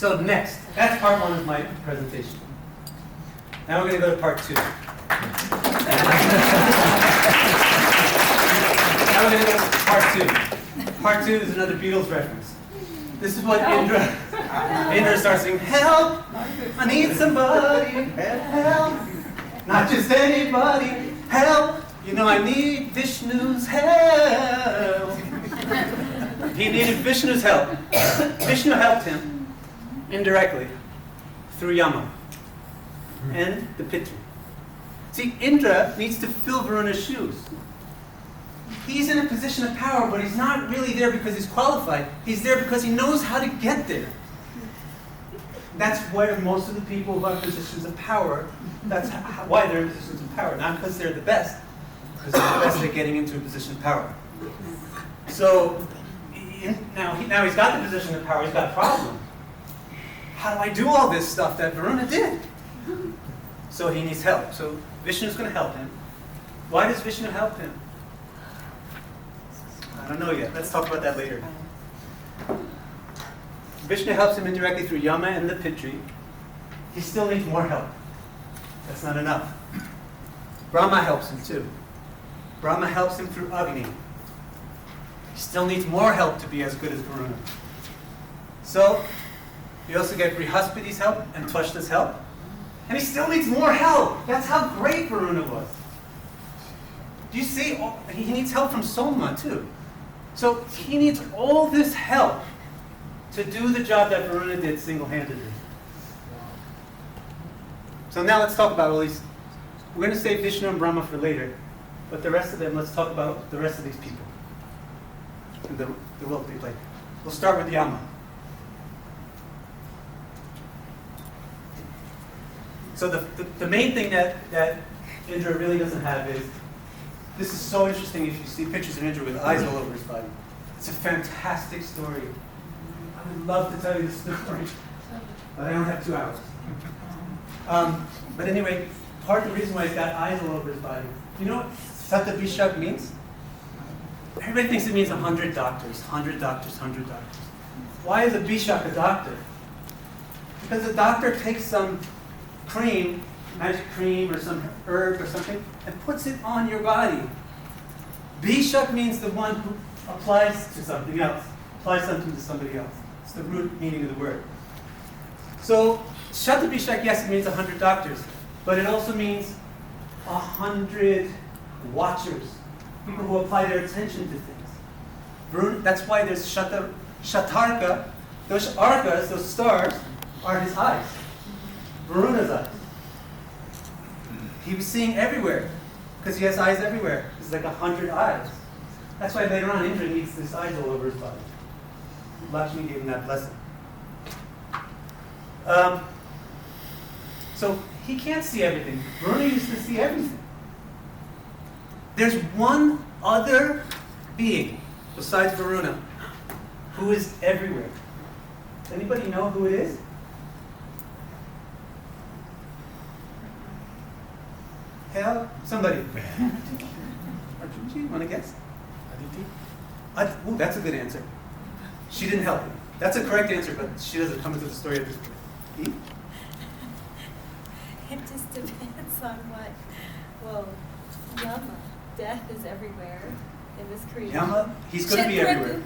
So next, that's part one of my presentation. Now we're going to go to part two. Now we're going to go to part two. Part two is another Beatles reference. This is what Indra starts saying, help, I need somebody, help, not just anybody, help, you know I need Vishnu's help. He needed Vishnu's help. Vishnu helped him indirectly through Yama and the Pitri. See, Indra needs to fill Varuna's shoes. He's in a position of power, but he's not really there because he's qualified. He's there because he knows how to get there. That's where most of the people who are in positions of power, that's why they're in positions of power. Not because they're the best, because they're the best at getting into a position of power. So, now he's got the position of power, he's got a problem. How do I do all this stuff that Varuna did? So he needs help. So Vishnu's going to help him. Why does Vishnu help him? I don't know yet. Let's talk about that later. Vishnu helps him indirectly through Yama and the Pitri. He still needs more help. That's not enough. Brahma helps him too. Brahma helps him through Agni. He still needs more help to be as good as Varuna. So, we also get Brihaspati's help and Twashta's help. And he still needs more help. That's how great Varuna was. Do you see? He needs help from Soma too. So he needs all this help to do the job that Varuna did single-handedly. So now let's talk about all these. We're going to save Vishnu and Brahma for later. But the rest of them, let's talk about the rest of these people. And the role they play. We'll start with Yama. So the main thing that Indra really doesn't have is, this is so interesting if you see pictures of Indra with eyes all over his body. It's a fantastic story. I would love to tell you the story, but I don't have 2 hours. But anyway, part of the reason why he's got eyes all over his body, you know what Satabhishak means? Everybody thinks it means 100 doctors, 100 doctors, 100 doctors. Why is a Bishak a doctor? Because a doctor takes some cream, magic cream or some herb or something, and puts it on your body. Bishak means the one who applies to something else, applies something to somebody else. It's the root meaning of the word. So, Shatabhishak, yes, it means 100 doctors, but it also means 100 watchers, people who apply their attention to things. That's why there's Shatarka. Those arkas, those stars, are his eyes. Varuna's eyes. He was seeing everywhere, because he has eyes everywhere. It's like 100 eyes. That's why later on Indra needs his eyes all over his body. Lakshmi gave him that blessing. So he can't see everything. Varuna used to see everything. There's one other being besides Varuna who is everywhere. Does anybody know who it is? Hell, somebody. Arjunji, you want to guess? Aditi? Ooh, that's a good answer. She didn't help him. That's a correct answer, but she doesn't come into the story at this point. It just depends on what. Well, Yama, death is everywhere in this creation. Yama, he's going to be everywhere.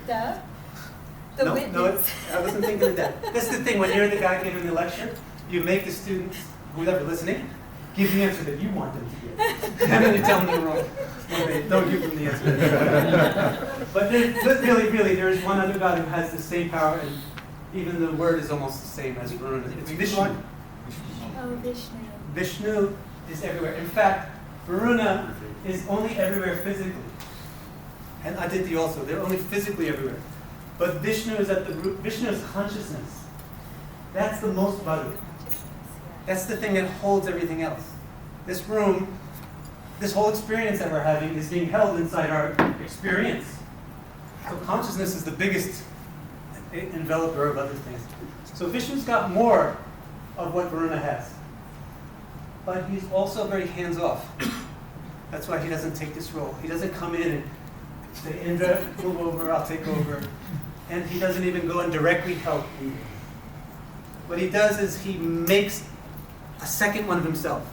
The witness. No, I wasn't thinking of that. That's the thing, when you're the guy giving the lecture, you make the students, whoever listening, give the answer that you want them to give. And then you tell them they're wrong. Okay, don't give them the answer. But really, there is one other God who has the same power, and even the word is almost the same as Varuna. It's Vishnu. Oh, Vishnu. Vishnu is everywhere. In fact, Varuna is only everywhere physically. And Aditi also. They're only physically everywhere. But Vishnu is at the root. Vishnu is consciousness. That's the most valuable. That's the thing that holds everything else. This room, this whole experience that we're having is being held inside our experience. So consciousness is the biggest enveloper of other things. So Vishnu's got more of what Varuna has. But he's also very hands-off. That's why he doesn't take this role. He doesn't come in and say, Indra, move over, I'll take over. And he doesn't even go and directly help Indra. what he does is he makes a second one of himself.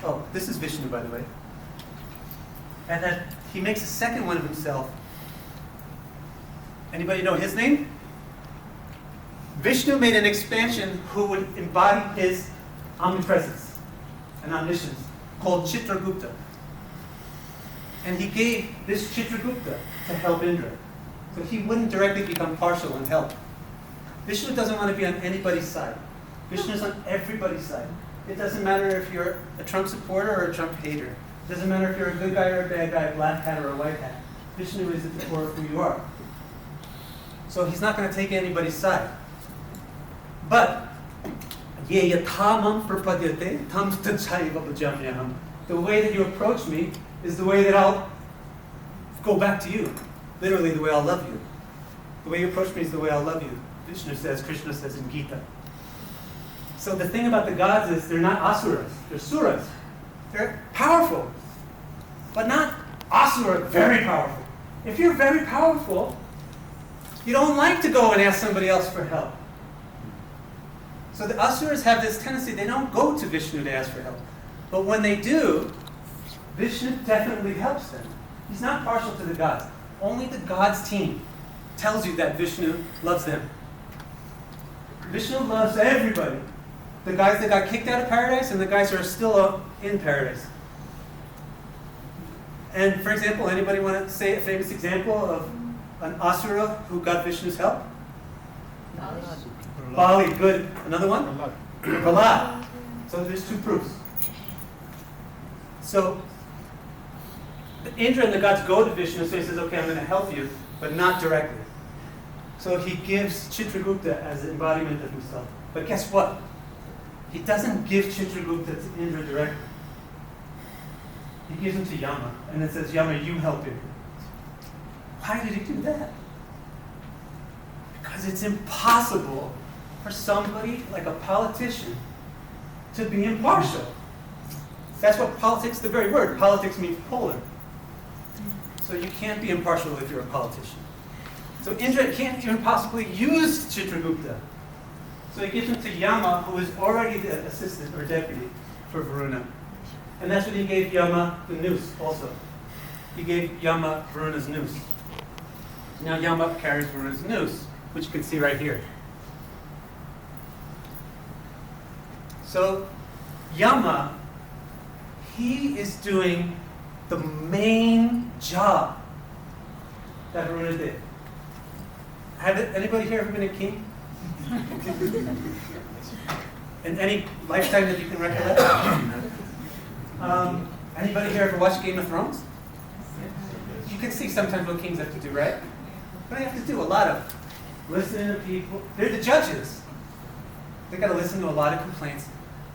Oh, this is Vishnu, by the way. And then he makes a second one of himself. Anybody know his name? Vishnu made an expansion who would embody his omnipresence and omniscience, called Chitragupta. And he gave this Chitragupta to help Indra. So he wouldn't directly become partial and help. Vishnu doesn't want to be on anybody's side. Vishnu is on everybody's side. It doesn't matter if you're a Trump supporter or a Trump hater. It doesn't matter if you're a good guy or a bad guy, a black hat or a white hat. Vishnu is at the core of who you are. So he's not going to take anybody's side. But the way that you approach me is the way that I'll go back to you. Literally, the way I'll love you. The way you approach me is the way I'll love you. Vishnu says, Krishna says in Gita. So the thing about the gods is they're not asuras, they're suras. They're powerful, but not asura, very powerful. If you're very powerful, you don't like to go and ask somebody else for help. So the asuras have this tendency, they don't go to Vishnu to ask for help. But when they do, Vishnu definitely helps them. He's not partial to the gods. Only the gods team tells you that Vishnu loves them. Vishnu loves everybody. The guys that got kicked out of paradise and the guys who are still in paradise. And for example, anybody want to say a famous example of an asura who got Vishnu's help? Bali, good. Another one? Prahlad. So there's two proofs. So Indra and the gods go to Vishnu, so he says, okay, I'm going to help you, but not directly. So he gives Chitragupta as an embodiment of himself. But guess what? He doesn't give Chitragupta to Indra directly. He gives him to Yama, and it says, Yama, you help Indra. Why did he do that? Because it's impossible for somebody like a politician to be impartial. That's what politics, the very word, politics means polar. So you can't be impartial if you're a politician. So Indra can't even possibly use Chitragupta. So he gives him to Yama, who is already the assistant or deputy for Varuna. And that's when he gave Yama the noose also. He gave Yama Varuna's noose. Now Yama carries Varuna's noose, which you can see right here. So Yama, he is doing the main job that Varuna did. Anybody here ever been a king? In any lifetime that you can recollect? Anybody here ever watched Game of Thrones? You can see sometimes what kings have to do, right? What do they have to do? A lot of listening to people. They're the judges. They got to listen to a lot of complaints.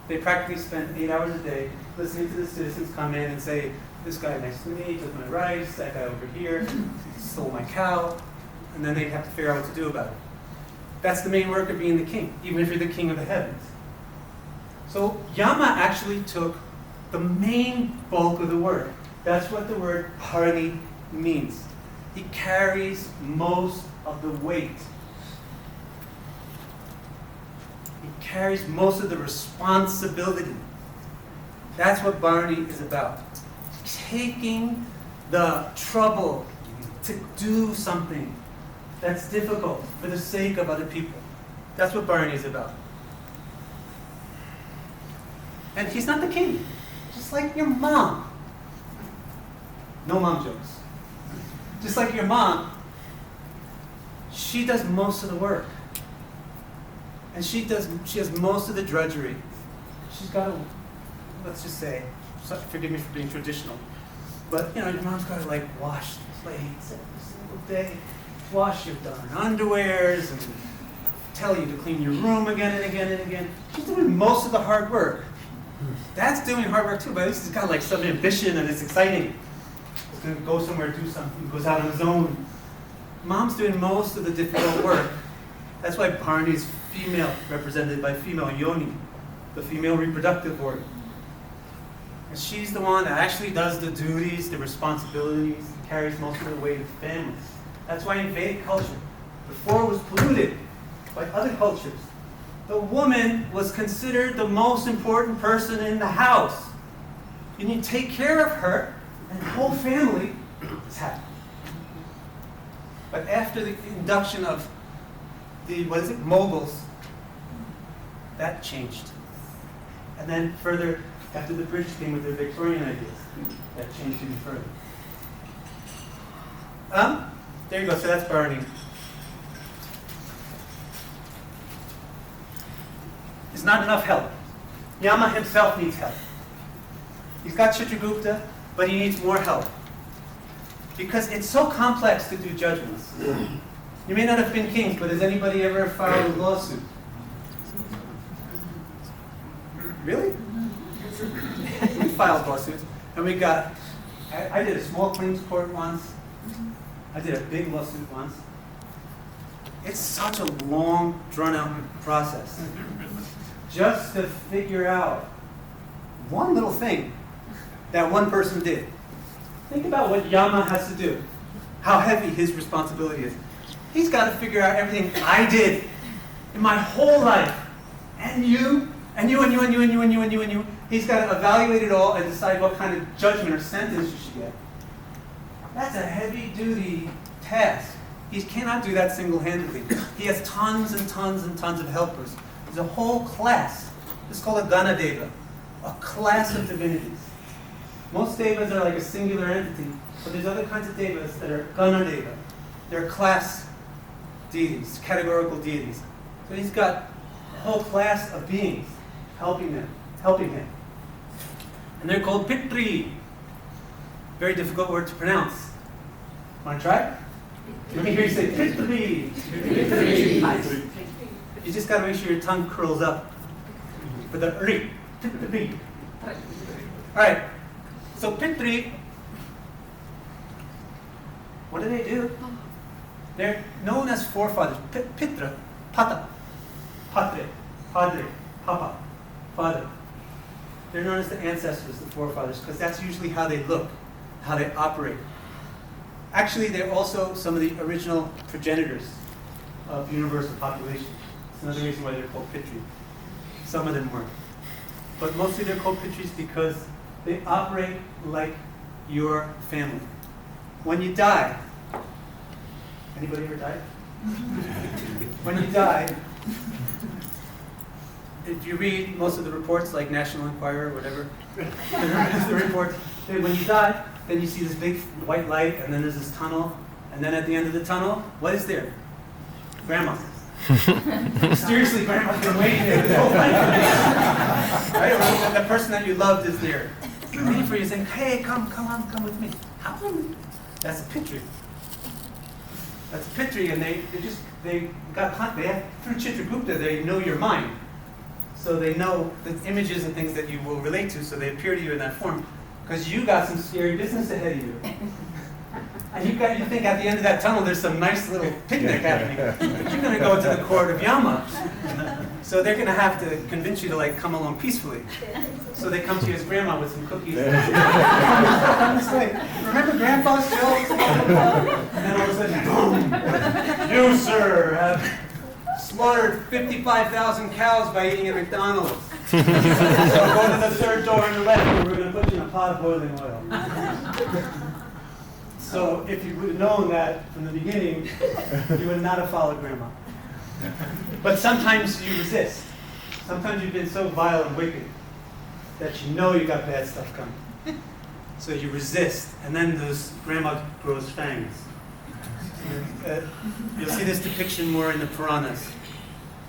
They practically spend 8 hours a day listening to the citizens come in and say, this guy next to me took my rice, that guy over here stole my cow, and then they have to figure out what to do about it. That's the main work of being the king, even if you're the king of the heavens. So Yama actually took the main bulk of the work. That's what the word Bharani means. He carries most of the weight. He carries most of the responsibility. That's what Bharani is about. Taking the trouble to do something that's difficult for the sake of other people. That's what Bharani is about. And he's not the king. Just like your mom. No mom jokes. Just like your mom, she does most of the work. And she has most of the drudgery. She's got to, let's just say, forgive me for being traditional, but your mom's got to wash the plates every single day, wash your darn underwears, and tell you to clean your room again and again and again. She's doing most of the hard work. Dad's doing hard work too, but at least he's got some ambition and it's exciting. He's going to go somewhere, do something, he goes out on his own. Mom's doing most of the difficult work. That's why Bharani is female, represented by female yoni, the female reproductive organ. And she's the one that actually does the duties, the responsibilities, carries most of the weight of the family. That's why in Vedic culture, before it was polluted, by other cultures, the woman was considered the most important person in the house. And you take care of her, and the whole family is happy. But after the induction of the, Mughals, that changed. And then further, after the British came with their Victorian ideas, that changed even further. There you go, so that's Bharani. There's not enough help. Yama himself needs help. He's got Chitragupta, but he needs more help. Because it's so complex to do judgments. You may not have been kings, but has anybody ever filed a lawsuit? Really? We filed lawsuits, and we got, I did a small claims court once. I did a big lawsuit once. It's such a long, drawn-out process. Just to figure out one little thing that one person did. Think about what Yama has to do, how heavy his responsibility is. He's got to figure out everything I did in my whole life, and you, and you, and you, and you, and you, and you, and you, and you. He's got to evaluate it all and decide what kind of judgment or sentence you should get. That's a heavy-duty task. He cannot do that single-handedly. He has tons and tons and tons of helpers. There's a whole class. It's called a Ganadeva, a class of divinities. Most devas are like a singular entity, but there's other kinds of devas that are Ganadeva. They're class deities, categorical deities. So he's got a whole class of beings helping him. And they're called Pitri. Very difficult word to pronounce. Want to try? Let me hear you say Pitri. Pitri. Nice. You just got to make sure your tongue curls up for the ri. Pitri. All right. So Pitri, what do? They're known as forefathers. Pitra, Pata, Patre, Padre, Papa, Father. They're known as the ancestors, the forefathers, because that's usually how they look, how they operate. Actually, they're also some of the original progenitors of universal population. It's another reason why they're called Pitri. Some of them weren't. But mostly they're called Pitris because they operate like your family. When you die, anybody ever died? When you die, if you read most of the reports, like National Enquirer or whatever, the report, when you die, then you see this big white light, and then there's this tunnel, and then at the end of the tunnel, what is there? Grandma. Seriously, Grandma's been waiting there this whole time for this. Right? Or the person that you loved is there, waiting for you, saying, "Hey, come with me." That's a Pitri. That's a Pitri, and they have through Chitragupta, they know your mind. So they know the images and things that you will relate to, so they appear to you in that form. Because you got some scary business ahead of you. And you think at the end of that tunnel there's some nice little picnic happening. But you're going to go to the court of Yama. So they're going to have to convince you to come along peacefully. So they come to you as grandma with some cookies. Remember Grandpa's jokes? And then all of a sudden, boom! You, sir, have slaughtered 55,000 cows by eating at McDonald's. So go to the third door on the left, and we're going to put you in a pot of boiling oil. So if you would have known that from the beginning, you would not have followed Grandma. But sometimes you resist. Sometimes you've been so vile and wicked that you know you got bad stuff coming. So you resist, and then Grandma grows fangs. You'll see this depiction more in the Puranas.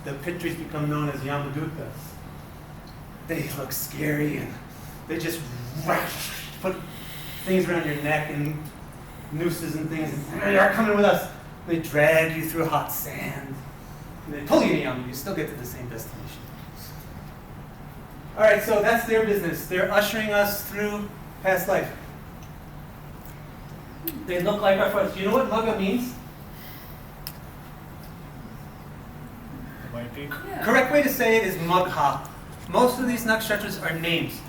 The Pitris become known as Yamadutas. They look scary, and they just put things around your neck and nooses and things. And you're coming with us. They drag you through hot sand. And they pull you in Yama. You still get to the same destination. All right, so that's their business. They're ushering us through past life. They look like our fathers. Do you know what Magha means? Yeah. Correct way to say it is Magha. Most of these nakshatras are names,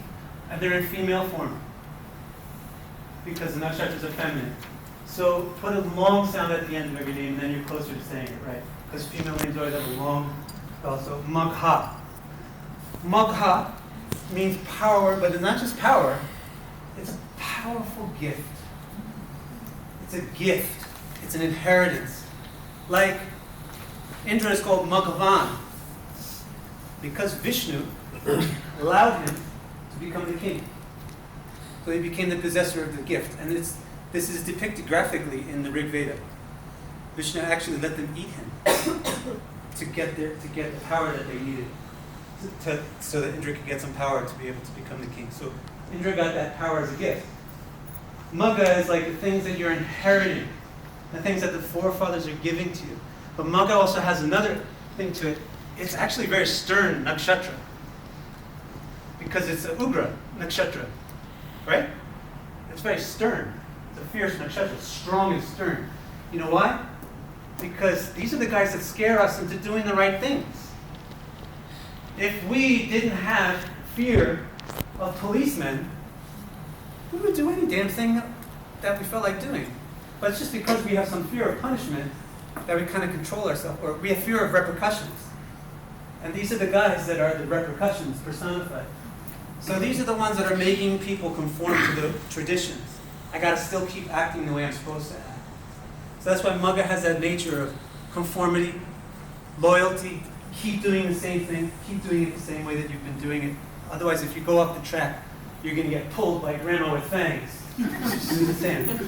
and they're in female form because the nakshatras are feminine. So put a long sound at the end of every name, and then you're closer to saying it right. because female names always have a long spell. So Magha. Magha means power, but it's not just power. It's a powerful gift. It's a gift. It's an inheritance. Like Indra is called Maghavan because Vishnu allowed him to become the king. So he became the possessor of the gift. And this is depicted graphically in the Rig Veda. Vishnu actually let them eat him to get the power that they needed, so that Indra could get some power to be able to become the king. So Indra got that power as a gift. Magha is like the things that you're inheriting, the things that the forefathers are giving to you. But Magha also has another thing to it. It's actually very stern nakshatra, because it's a Ugra nakshatra, right? It's very stern. It's a fierce nakshatra, strong and stern. You know why? Because these are the guys that scare us into doing the right things. If we didn't have fear of policemen, we would do any damn thing that we felt like doing. But it's just because we have some fear of punishment that we kind of control ourselves, or we have fear of repercussions. And these are the guys that are the repercussions personified. So these are the ones that are making people conform to the traditions. I gotta still keep acting the way I'm supposed to act. So that's why Magha has that nature of conformity, loyalty, keep doing the same thing, keep doing it the same way that you've been doing it. Otherwise, if you go off the track, you're gonna get pulled by grandma with fangs in the sand.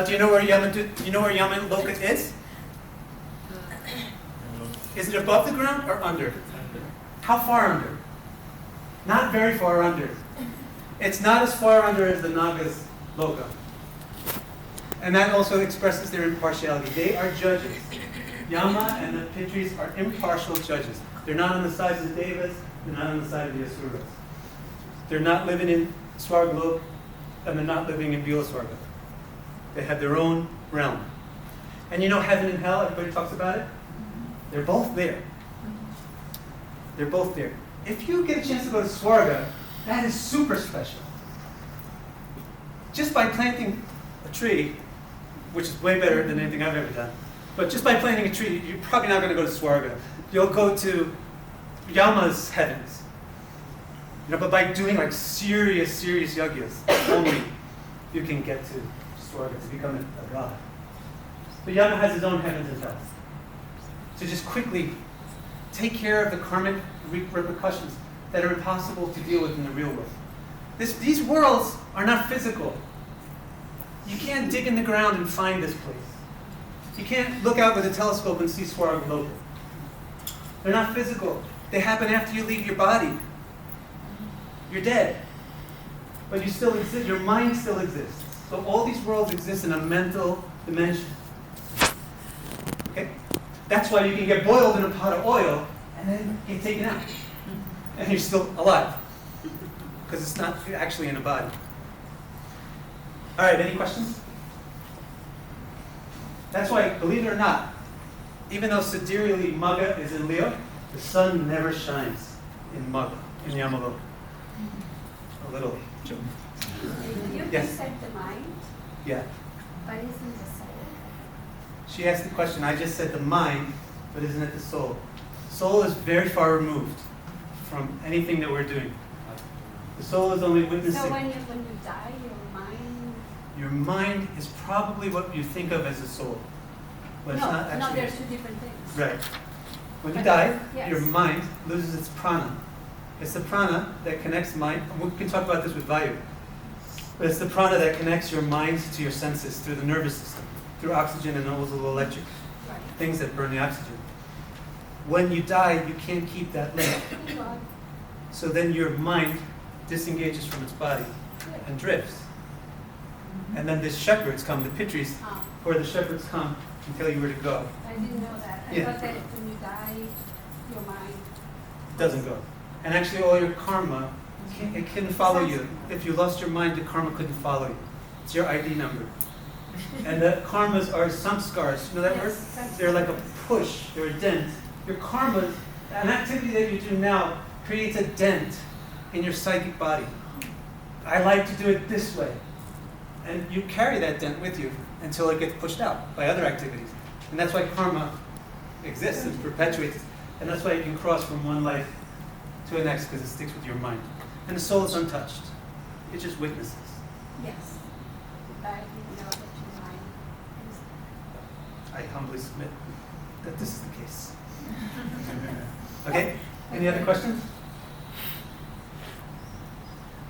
Do you know where Yama Loka is? Is it above the ground or under? How far under? Not very far under. It's not as far under as the Naga's Loka. And that also expresses their impartiality. They are judges. Yama and the Pitris are impartial judges. They're not on the side of the Devas, they're not on the side of the Asuras. They're not living in Swargalok, and they're not living in Bilaswarga. They have their own realm. And you know heaven and hell, everybody talks about it? They're both there. They're both there. If you get a chance to go to Swarga, that is super special. Just by planting a tree, which is way better than anything I've ever done, but just by planting a tree, you're probably not going to go to Swarga. You'll go to Yama's heavens. But by doing like serious yagyas, only you can get to Swarga, to become a god. But Yama has his own heavens and hells. So just quickly take care of the karmic repercussions that are impossible to deal with in the real world. These worlds are not physical. You can't dig in the ground and find this place. You can't look out with a telescope and see Swarga Loka. They're not physical. They happen after you leave your body. You're dead. But you still exist. Your mind still exists. So all these worlds exist in a mental dimension. Okay? That's why you can get boiled in a pot of oil and then get taken out. And you're still alive. Because it's not actually in a body. All right, any questions? That's why, believe it or not, even though sidereally Magha is in Leo, the sun never shines in Magha, in Yamaloka. A little joke. You Yes? said the mind, Yeah. but isn't the soul? She asked the question, I just said the mind, but isn't it the soul? Soul is very far removed from anything that we're doing. The soul is only witnessing. So when you die, Your mind is probably what you think of as a soul. But it's not actually. No, there's two different things. Right. When you die, yes. your mind loses its prana. It's the prana that connects mind. We can talk about this with Vayu. But it's the prana that connects your mind to your senses through the nervous system, through oxygen and all those little electric things that burn the oxygen. When you die, you can't keep that link. So then your mind disengages from its body and drifts. And then the shepherds come, the Pitris, or the shepherds come and tell you where to go. I didn't know that. I Yeah. thought that when you die, your mind Doesn't go. And actually all your karma, it couldn't follow you. If you lost your mind, the karma couldn't follow you. It's your ID number. And the karmas are samskars. You know that word? They're like a push, they're a dent. Your karma, an activity that you do now, creates a dent in your psychic body. I like to do it this way. And you carry that dent with you until it gets pushed out by other activities. And that's why karma exists and perpetuates. And that's why you can cross from one life to the next, because it sticks with your mind. And the soul is untouched. It just witnesses. Yes. But I didn't know that your mind is. I humbly submit that this is the case. Okay? Any other questions?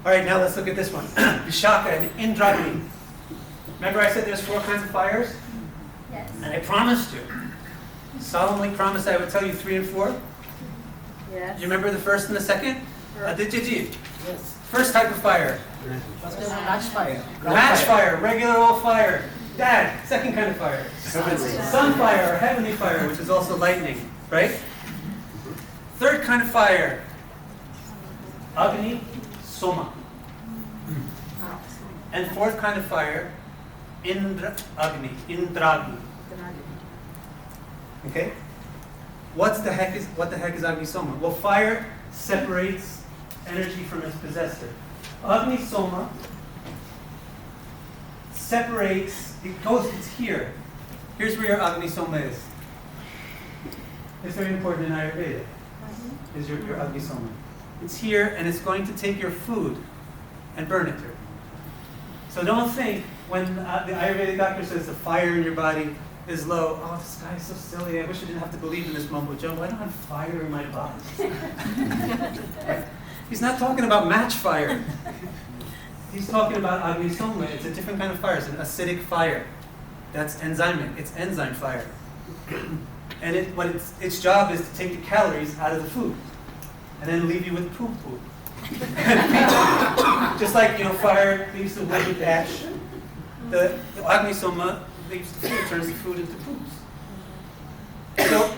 All right, now let's look at this one. Vishakha and Indragni. Remember I said there's 4 kinds of fires? Yes. And I promised you, solemnly promised I would tell you 3 and 4. Yes. You remember the first and the second? Adityaji. Yes. First type of fire. First is match fire. Match fire, regular old fire. Dad, second kind of fire. Sun fire or heavenly fire, which is also lightning, right? Third kind of fire. Agni, Soma. And fourth kind of fire, Indragni. Okay? What the heck is Agni Soma? Well, fire separates energy from its possessor. Agni Soma separates, it's here. Here's where your Agni Soma is. It's very important in Ayurveda, is your Agni Soma. It's here, and it's going to take your food and burn it here. So don't think when the Ayurvedic doctor says the fire in your body is low, oh, this guy is so silly, I wish I didn't have to believe in this mumbo jumbo. I don't have fire in my body. Right? He's not talking about match fire. He's talking about Agni Soma. It's a different kind of fire. It's an acidic fire. That's enzymic. It's enzyme fire. And its job is to take the calories out of the food and then leave you with poop. Just like, fire leaves the wood with ash. The Agni Soma leaves the food, turns the food into poops. So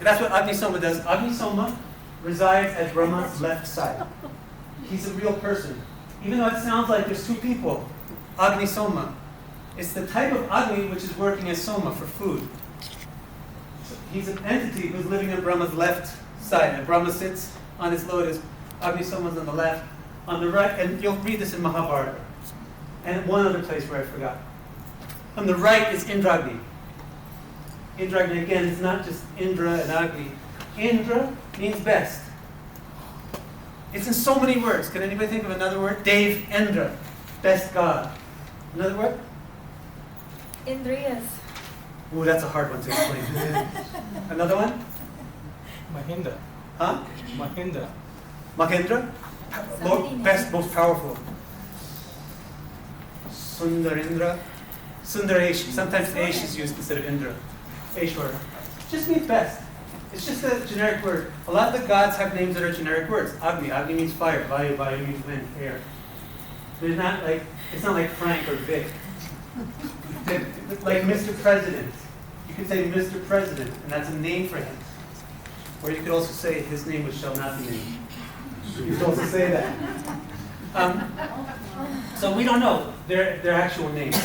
that's what Agni Soma does. Agni Soma resides at Brahma's left side. He's a real person. Even though it sounds like there's 2 people, Agni Soma. It's the type of Agni which is working as Soma for food. So he's an entity who's living on Brahma's left side. And Brahma sits on his lotus. Agni Soma's on the left. On the right, and you'll read this in Mahabharata. And one other place where I forgot. On the right is Indragni. Indragni, again, is not just Indra and Agni. Indra means best. It's in so many words. Can anybody think of another word? Dave, Indra, best God. Another word? Indriyas. Ooh, that's a hard one to explain. Another one? Mahinda. Huh? Mahinda. Mahendra? Best, most powerful. Sundarindra. Sundaresh. Sometimes Ash is used instead of Indra. Ashwar. Just means best. It's just a generic word. A lot of the gods have names that are generic words. Agni. Agni means fire. Vayu. Vayu means wind, air. It's not like Frank or Vic. Like Mr. President. You could say Mr. President, and that's a name for him. Or you could also say his name which shall not be named. You could also say that. So we don't know their actual names.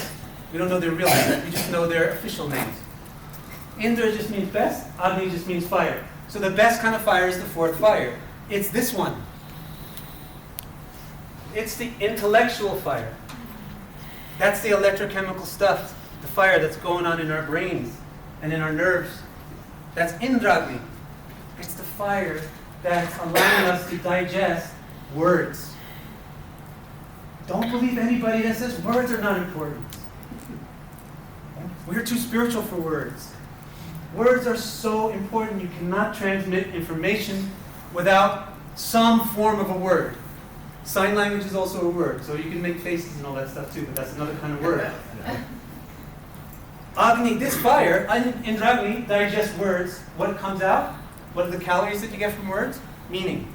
We don't know their real names. We just know their official names. Indra just means best. Agni just means fire. So the best kind of fire is the fourth fire. It's this one. It's the intellectual fire. That's the electrochemical stuff, the fire that's going on in our brains and in our nerves. That's Indragni. It's the fire that's allowing us to digest words. Don't believe anybody that says words are not important. We're too spiritual for words. Words are so important. You cannot transmit information without some form of a word. Sign language is also a word, so you can make faces and all that stuff too, but that's another kind of word. Agni, this fire, Indragni, digests words. What comes out? What are the calories that you get from words? Meaning.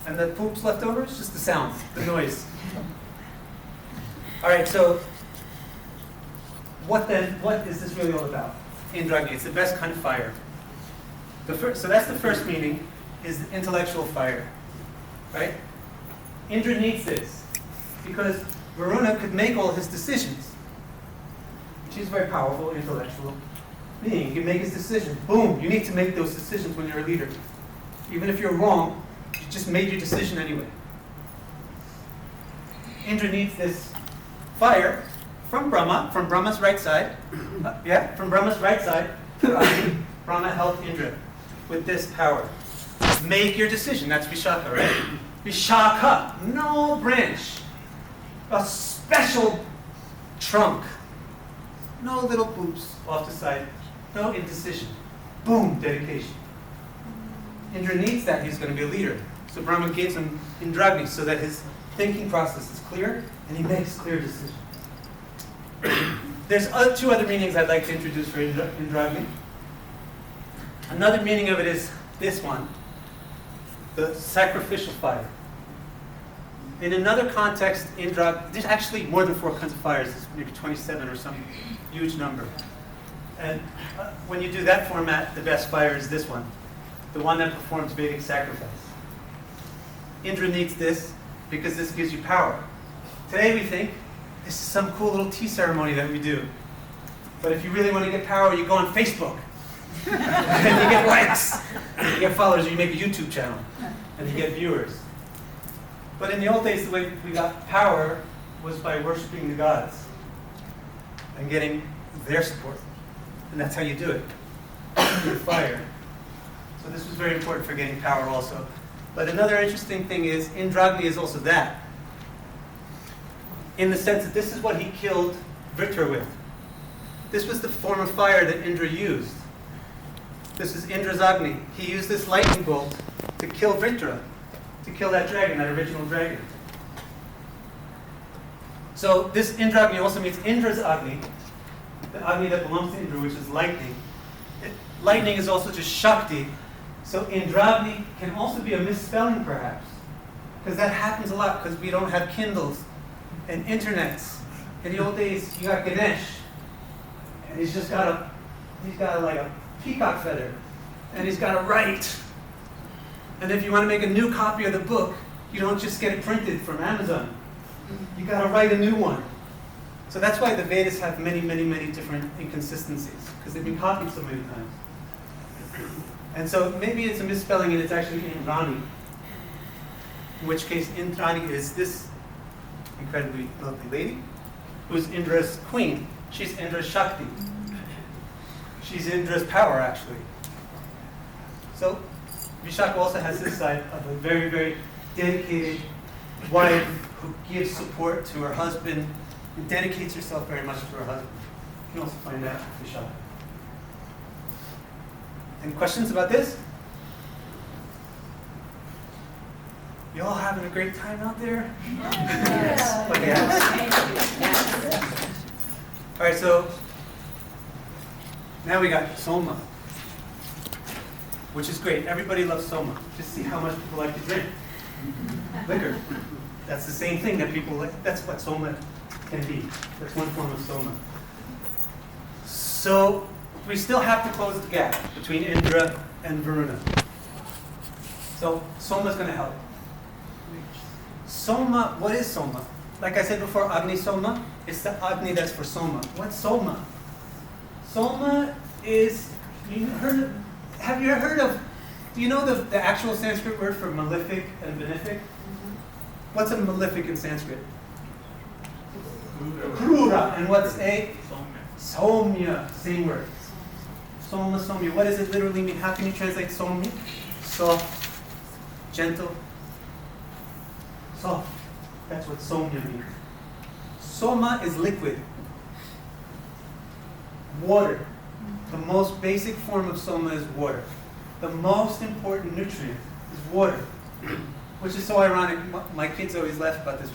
And the poops left over is just the sound, the noise. All right, so what is this really all about? Indragni, it's the best kind of fire. So that's the first meaning, is the intellectual fire, right? Indra needs this because Varuna could make all his decisions. She's a very powerful, intellectual being. He can make his decisions. Boom, you need to make those decisions when you're a leader. Even if you're wrong, you just made your decision anyway. Indra needs this fire from Brahma's right side, from Brahma's right side, Brahma helped Indra with this power. Make your decision. That's Vishakha, right? Vishakha, no branch, a special trunk, no little boobs off the side, no indecision. Boom, dedication. Indra needs that. He's going to be a leader. So Brahma gives him Indragni so that his thinking process is clear and he makes clear decisions. There's two other meanings I'd like to introduce for Indragni. Another meaning of it is this one, the sacrificial fire. In another context, Indra, there's actually more than 4 kinds of fires, there's maybe 27 or some huge number. And when you do that format, the best fire is this one, the one that performs Vedic sacrifice. Indra needs this because this gives you power. Today we think this is some cool little tea ceremony that we do. But if you really want to get power, you go on Facebook. And you get likes, you get followers, you make a YouTube channel, and you get viewers. But in the old days, the way we got power was by worshiping the gods and getting their support. And that's how you do it, through fire. So this was very important for getting power also. But another interesting thing is, Indragni is also that. In the sense that this is what he killed Vritra with. This was the form of fire that Indra used. This is Indra's Agni. He used this lightning bolt to kill Vritra, to kill that dragon, that original dragon. So this Indragni also means Indra's Agni, the Agni that belongs to Indra, which is lightning. Lightning is also just Shakti. So Indragni can also be a misspelling perhaps, because that happens a lot because we don't have Kindles and internets. In the old days, you got Ganesh, and he's got like a peacock feather, and he's got to write. And if you want to make a new copy of the book, you don't just get it printed from Amazon. You got to write a new one. So that's why the Vedas have many, many, many different inconsistencies, because they've been copied so many times. And so maybe it's a misspelling and it's actually Indrani, in which case Indrani is this incredibly lovely lady who's Indra's queen. She's Indra's Shakti. She's Indra's power, actually. So Vishakha also has this side of a very, very dedicated wife who gives support to her husband and dedicates herself very much to her husband. You can also find that with Vishakha. Any questions about this? You all having a great time out there? Yes. Okay. Yes. All right, so now we got Soma, which is great. Everybody loves Soma. Just see how much people like to drink. Liquor. That's the same thing that people like. That's what Soma can be. That's one form of Soma. So we still have to close the gap between Indra and Varuna. So Soma's going to help. Soma, what is Soma? Like I said before, Agni Soma, it's the Agni that's for Soma. What's Soma? Soma is, have you ever heard of, do you know the actual Sanskrit word for malefic and benefic? What's a malefic in Sanskrit? Krura. And what's a? Somya. Same word. Soma, Somya. What does it literally mean? How can you translate Somya? Soft, gentle, soft. That's what Somya means. Soma is liquid. Water. The most basic form of Soma is water. The most important nutrient is water. Which is so ironic. My kids always laugh about this.